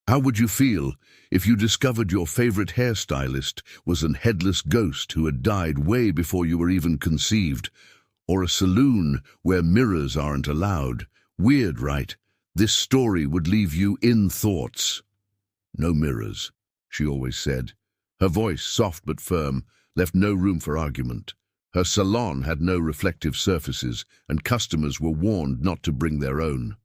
How would you feel if you discovered your favorite hairstylist was an headless ghost who had died way before you were even conceived? Or a saloon where mirrors aren't allowed? Weird, right? This story would leave you in thoughts. No mirrors, she always said. Her voice, soft but firm, left no room for argument. Her salon had no reflective surfaces, and customers were warned not to bring their own.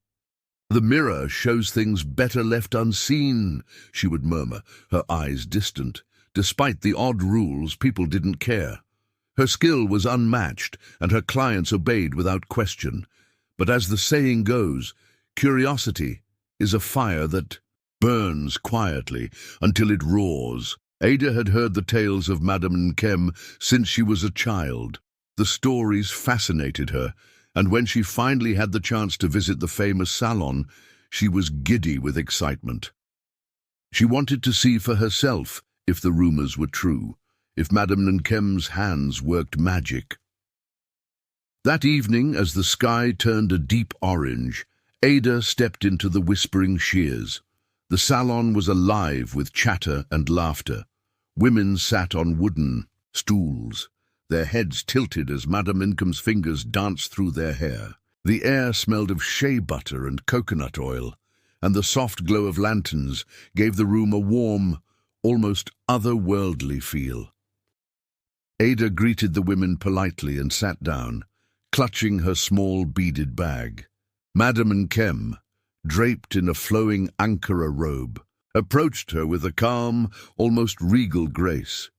"The mirror shows things better left unseen," she would murmur, her eyes distant. Despite the odd rules, people didn't care. Her skill was unmatched, and her clients obeyed without question. But as the saying goes, curiosity is a fire that burns quietly until it roars. Ada had heard the tales of Madame Nkem since she was a child. The stories fascinated her, and when she finally had the chance to visit the famous salon, she was giddy with excitement. She wanted to see for herself if the rumors were true, if Madame Nkem's hands worked magic. That evening, as the sky turned a deep orange, Ada stepped into the Whispering Shears. The salon was alive with chatter and laughter. Women sat on wooden stools, their heads tilted as Madame Nkem's fingers danced through their hair. The air smelled of shea butter and coconut oil, and the soft glow of lanterns gave the room a warm, almost otherworldly feel. Ada greeted the women politely and sat down, clutching her small beaded bag. Madame Nkem, draped in a flowing Ankara robe, approached her with a calm, almost regal grace.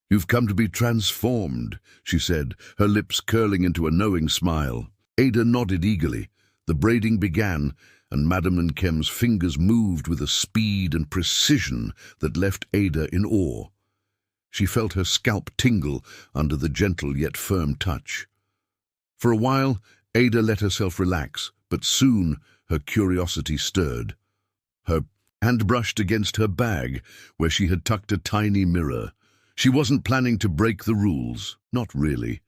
"You've come to be transformed," she said, her lips curling into a knowing smile. Ada nodded eagerly. The braiding began, and Madame Nkem's fingers moved with a speed and precision that left Ada in awe. She felt her scalp tingle under the gentle yet firm touch. For a while, Ada let herself relax, but soon her curiosity stirred. Her hand brushed against her bag, where she had tucked a tiny mirror. She wasn't planning to break the rules, not really.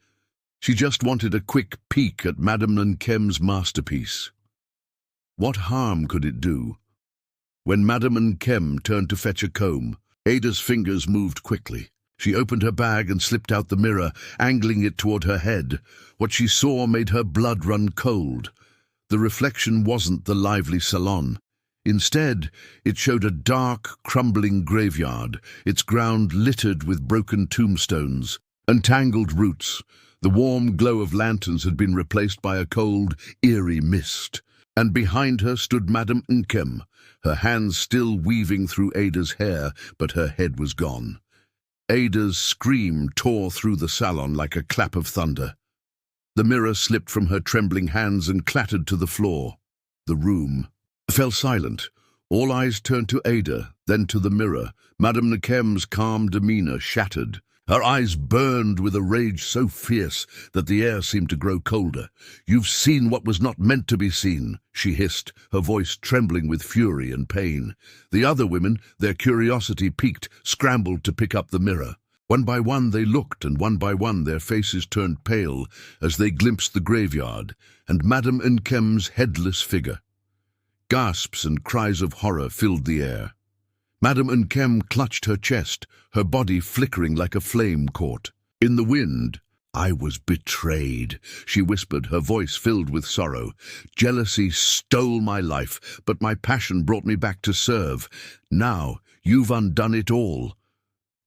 She just wanted a quick peek at Madame Nkem's masterpiece. What harm could it do? When Madame Nkem turned to fetch a comb, Ada's fingers moved quickly. She opened her bag and slipped out the mirror, angling it toward her head. What she saw made her blood run cold. The reflection wasn't the lively salon. Instead, it showed a dark, crumbling graveyard, its ground littered with broken tombstones and tangled roots. The warm glow of lanterns had been replaced by a cold, eerie mist. And behind her stood Madame Nkem, her hands still weaving through Ada's hair, but her head was gone. Ada's scream tore through the salon like a clap of thunder. The mirror slipped from her trembling hands and clattered to the floor. The room fell silent. All eyes turned to Ada, then to the mirror. Madame Nkem's calm demeanor shattered. Her eyes burned with a rage so fierce that the air seemed to grow colder. "You've seen what was not meant to be seen," she hissed, her voice trembling with fury and pain. The other women, their curiosity piqued, scrambled to pick up the mirror. One by one they looked, and one by one their faces turned pale as they glimpsed the graveyard and Madame Nkem's headless figure. Gasps and cries of horror filled the air. Madame Nkem clutched her chest, her body flickering like a flame caught. In the wind, "I was betrayed," she whispered, her voice filled with sorrow. "Jealousy stole my life, but my passion brought me back to serve. Now you've undone it all."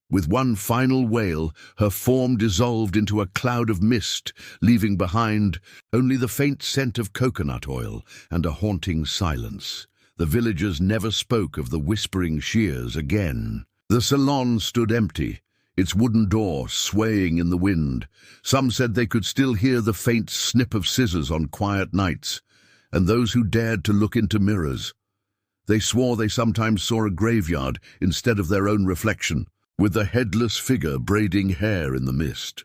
With one final wail, her form dissolved into a cloud of mist, leaving behind only the faint scent of coconut oil and a haunting silence. The villagers never spoke of the Whispering Shears again. The salon stood empty, its wooden door swaying in the wind. Some said they could still hear the faint snip of scissors on quiet nights, and those who dared to look into mirrors. They swore they sometimes saw a graveyard instead of their own reflection, with a headless figure braiding hair in the mist.